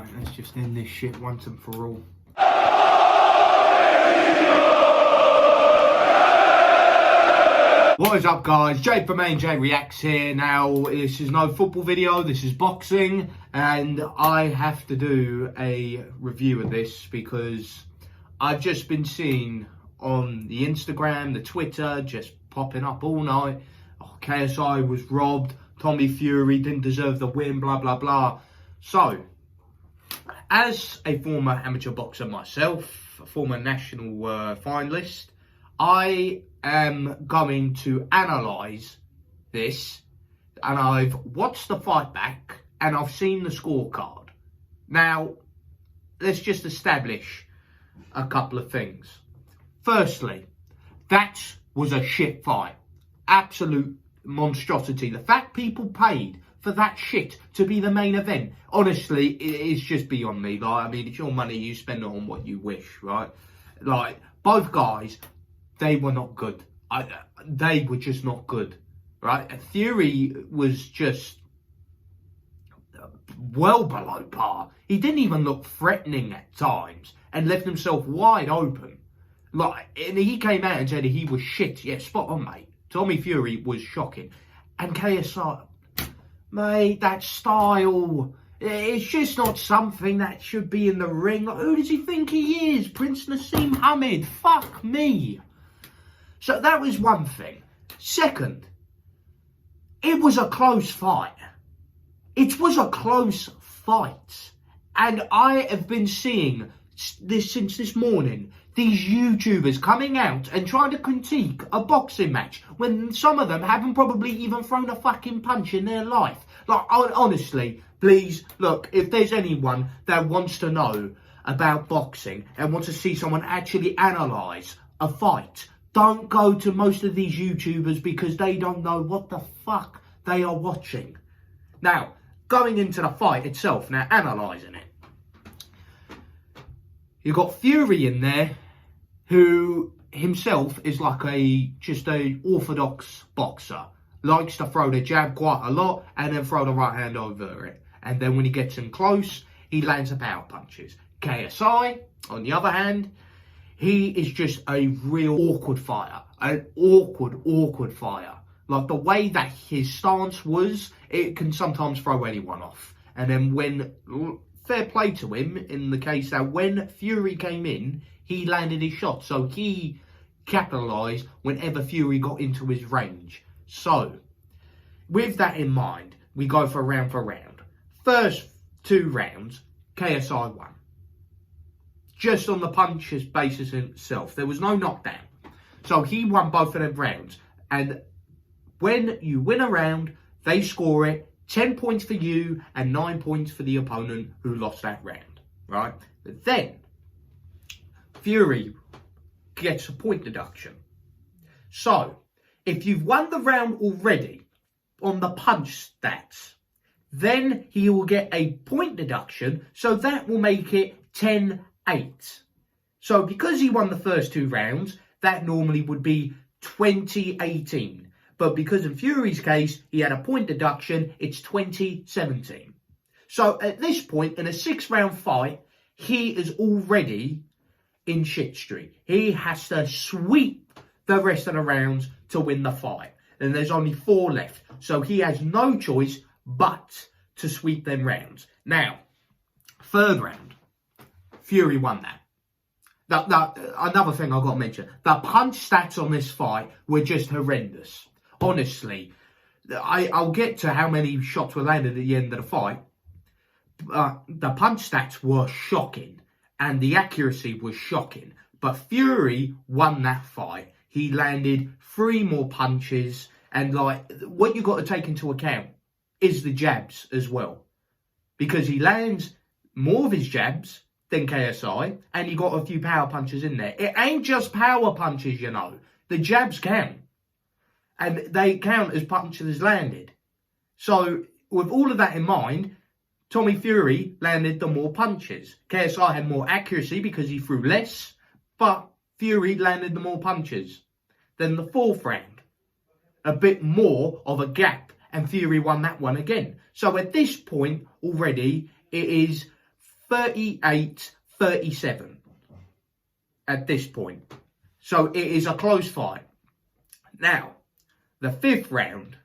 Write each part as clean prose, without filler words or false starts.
Right, let's just end this shit once and for all. What is up, guys? Jay from J Reacts here. Now, this is no football video, this is boxing, and I have to do a review of this because I've just been seeing on the Instagram, the Twitter, just popping up all night. Oh, KSI was robbed, Tommy Fury didn't deserve the win, blah, blah, blah. So, as a former amateur boxer myself, a former national finalist, I am going to analyse this, and I've watched the fight back and I've seen the scorecard. Now, let's just establish a couple of things. Firstly, that was a shit fight. Absolute monstrosity. The fact people paid for that shit to be the main event, honestly, it's just beyond me. Like, I mean, it's your money, you spend it on what you wish, right? Like, both guys, they were not good. They were just not good, right? Fury was just well below par. He didn't even look threatening at times and left himself wide open. Like, and he came out and said he was shit. Yeah, spot on, mate. Tommy Fury was shocking. And KSI, mate, that style, it's just not something that should be in the ring. Like, who does he think he is? Prince Nassim Hamid? Fuck me. So that was one thing. Second, it was a close fight. It was a close fight. And I have been seeing this since this morning. These YouTubers coming out and trying to critique a boxing match when some of them haven't probably even thrown a fucking punch in their life. Like, honestly, please, look, if there's anyone that wants to know about boxing and wants to see someone actually analyse a fight, don't go to most of these YouTubers because they don't know what the fuck they are watching. Now, going into the fight itself, now analysing it. You've got Fury in there, who himself is like just a orthodox boxer. Likes to throw the jab quite a lot and then throw the right hand over it. And then when he gets in close, he lands the power punches. KSI, on the other hand, he is just a real awkward fighter. An awkward fighter. Like, the way that his stance was, it can sometimes throw anyone off. And then when, fair play to him, in the case that when Fury came in, he landed his shot. So he capitalised whenever Fury got into his range. So, with that in mind, we go for round. First 2 rounds, KSI won. Just on the punches basis itself. There was no knockdown. So he won both of them rounds. And when you win a round, they score it 10 points for you and 9 points for the opponent who lost that round. Right? But then, Fury gets a point deduction. So, if you've won the round already on the punch stats, then he will get a point deduction, so that will make it 10-8. So, because he won the first 2 rounds, that normally would be 20-18. But because in Fury's case, he had a point deduction, it's 20-17. So, at this point, in a 6-round fight, he is already in shit streak. He has to sweep the rest of the rounds to win the fight. And there's only 4 left. So he has no choice but to sweep them rounds. Now, 3rd round, Fury won that. Another thing I've got to mention, the punch stats on this fight were just horrendous. Honestly, I'll get to how many shots were landed at the end of the fight. The punch stats were shocking. And the accuracy was shocking. But Fury won that fight. He landed 3 more punches. And, like, what you've got to take into account is the jabs as well. Because he lands more of his jabs than KSI. And he got a few power punches in there. It ain't just power punches, you know. The jabs count. And they count as punches landed. So, with all of that in mind, Tommy Fury landed the more punches. KSI had more accuracy because he threw less, but Fury landed the more punches. Then the 4th round, a bit more of a gap, and Fury won that one again. So at this point already, it is 38-37 at this point. So it is a close fight. Now, the 5th round,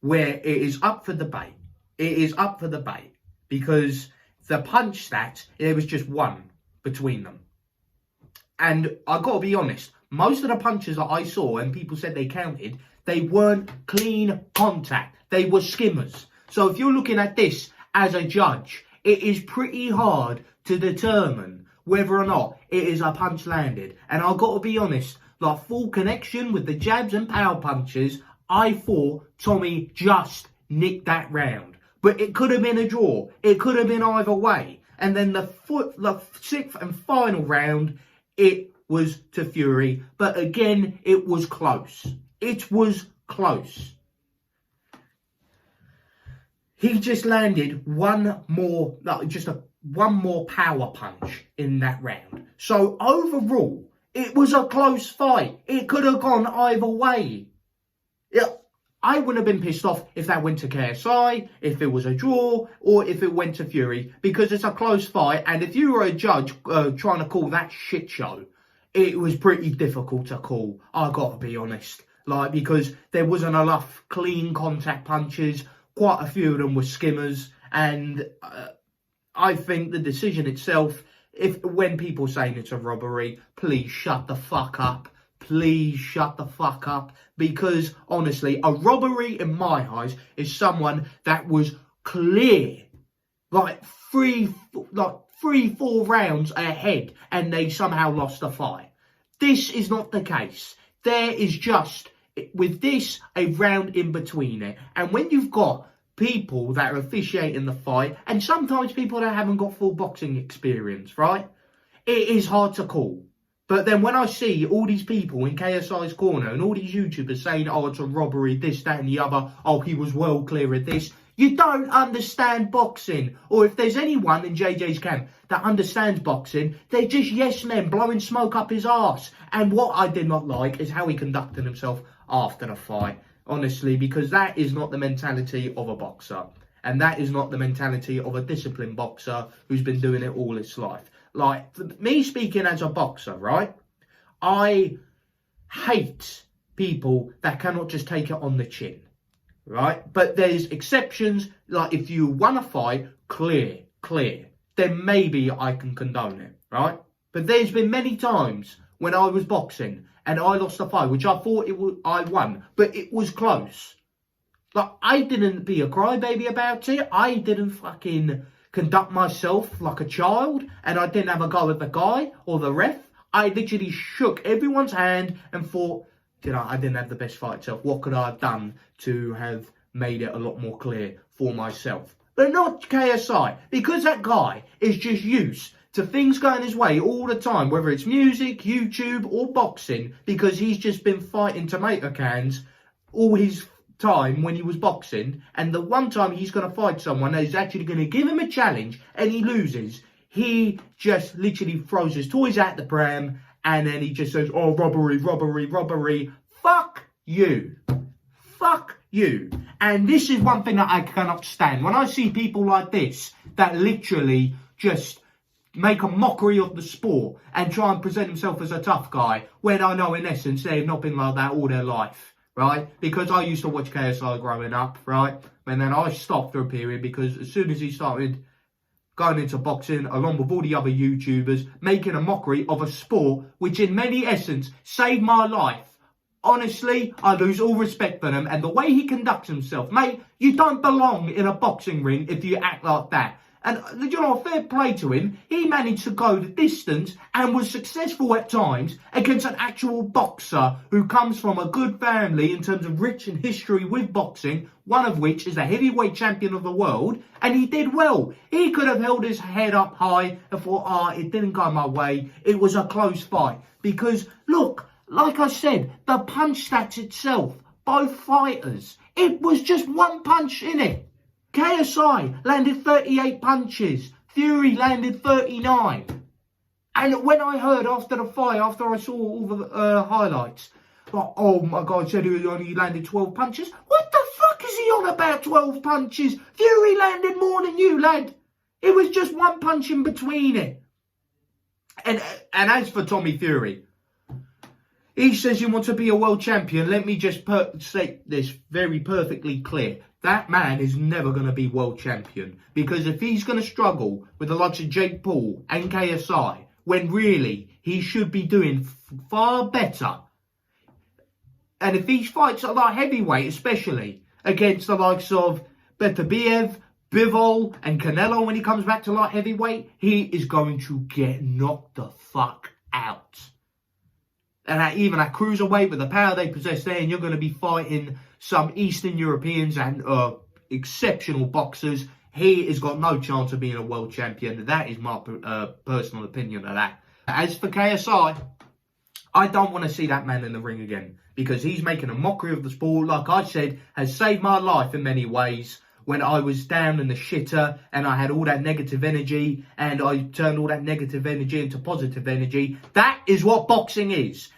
where it is up for debate. It is up for debate because the punch stats, there was just one between them. And I got to be honest, most of the punches that I saw and people said they counted, they weren't clean contact. They were skimmers. So if you're looking at this as a judge, it is pretty hard to determine whether or not it is a punch landed. And I've got to be honest, like full connection with the jabs and power punches, I thought Tommy just nicked that round. But it could have been a draw. It could have been either way. And then the 6th and final round, it was to Fury. But again, it was close. It was close. He just landed one more power punch in that round. So overall, it was a close fight. It could have gone either way. I wouldn't have been pissed off if that went to KSI, if it was a draw, or if it went to Fury, because it's a close fight. And if you were a judge trying to call that shit show, it was pretty difficult to call. I got to be honest, because there wasn't enough clean contact punches. Quite a few of them were skimmers, and I think the decision itself, when people saying it's a robbery, please shut the fuck up. Please shut the fuck up, because honestly, a robbery in my eyes is someone that was clear, like 3-4 rounds ahead, and they somehow lost the fight. This is not the case. There is just, with this, a round in between it. And when you've got people that are officiating the fight, and sometimes people that haven't got full boxing experience, right? It is hard to call. But then when I see all these people in KSI's corner and all these YouTubers saying, oh, it's a robbery, this, that and the other, oh, he was well clear of this, you don't understand boxing. Or if there's anyone in JJ's camp that understands boxing, they're just yes men blowing smoke up his arse. And what I did not like is how he conducted himself after the fight, honestly, because that is not the mentality of a boxer. And that is not the mentality of a disciplined boxer who's been doing it all his life. Like, me speaking as a boxer, right? I hate people that cannot just take it on the chin, right? But there's exceptions, like if you won a fight, clear, then maybe I can condone it, right? But there's been many times when I was boxing and I lost a fight, which I thought I won, but it was close. Like, I didn't be a crybaby about it. I didn't fucking conduct myself like a child, and I didn't have a go at the guy or the ref. I literally shook everyone's hand and thought, I didn't have the best fight itself. What could I have done to have made it a lot more clear for myself? But not KSI, because that guy is just used to things going his way all the time, whether it's music, YouTube, or boxing, because he's just been fighting tomato cans all his time when he was boxing, and the one time he's going to fight someone that is actually going to give him a challenge and he loses, he just literally throws his toys at the pram and then he just says, oh, robbery. Fuck you. And this is one thing that I cannot stand. When I see people like this that literally just make a mockery of the sport and try and present himself as a tough guy, when I know in essence they've not been like that all their life. Right? Because I used to watch KSI growing up, right? And then I stopped for a period because as soon as he started going into boxing, along with all the other YouTubers, making a mockery of a sport which in many essence saved my life. Honestly, I lose all respect for them. And the way he conducts himself, mate, you don't belong in a boxing ring if you act like that. And, fair play to him. He managed to go the distance and was successful at times against an actual boxer who comes from a good family in terms of rich in history with boxing, one of which is the heavyweight champion of the world, and he did well. He could have held his head up high and thought, it didn't go my way. It was a close fight. Because, look, like I said, the punch stats itself, both fighters, it was just one punch in it. KSI landed 38 punches. Fury landed 39. And when I heard after the fight, after I saw all the highlights, like, oh my God, said he only landed 12 punches. What the fuck is he on about 12 punches? Fury landed more than you, lad. It was just one punch in between it. And as for Tommy Fury, he says he wants to be a world champion. Let me just state this very perfectly clear. That man is never going to be world champion. Because if he's going to struggle with the likes of Jake Paul and KSI, when really he should be doing far better. And if he fights at light heavyweight, especially against the likes of Beterbiev, Bivol and Canelo when he comes back to light heavyweight, he is going to get knocked the fuck out. And even at cruiserweight, with the power they possess there, and you're going to be fighting some Eastern Europeans and exceptional boxers, he has got no chance of being a world champion. That is my personal opinion of that. As for KSI, I don't want to see that man in the ring again, because he's making a mockery of the sport. Like I said, has saved my life in many ways. When I was down in the shitter and I had all that negative energy and I turned all that negative energy into positive energy. That is what boxing is.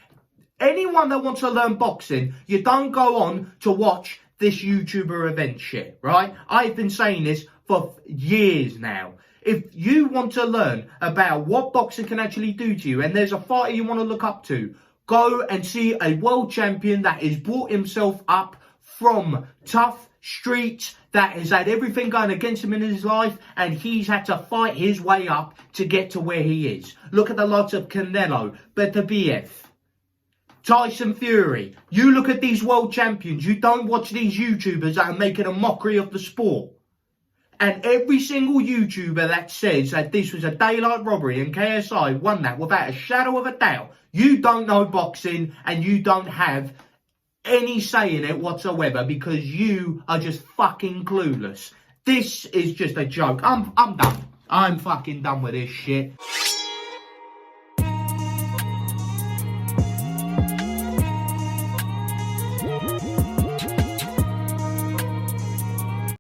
Anyone that wants to learn boxing, you don't go on to watch this YouTuber event shit, right? I've been saying this for years now. If you want to learn about what boxing can actually do to you, and there's a fighter you want to look up to, go and see a world champion that has brought himself up from tough streets, that has had everything going against him in his life, and he's had to fight his way up to get to where he is. Look at the likes of Canelo, Beterbiev, Tyson Fury. You look at these world champions. You don't watch these YouTubers that are making a mockery of the sport. And every single YouTuber that says that this was a daylight robbery and KSI won that without a shadow of a doubt, you don't know boxing and you don't have any say in it whatsoever, because you are just fucking clueless. This is just a joke. I'm done. I'm fucking done with this shit.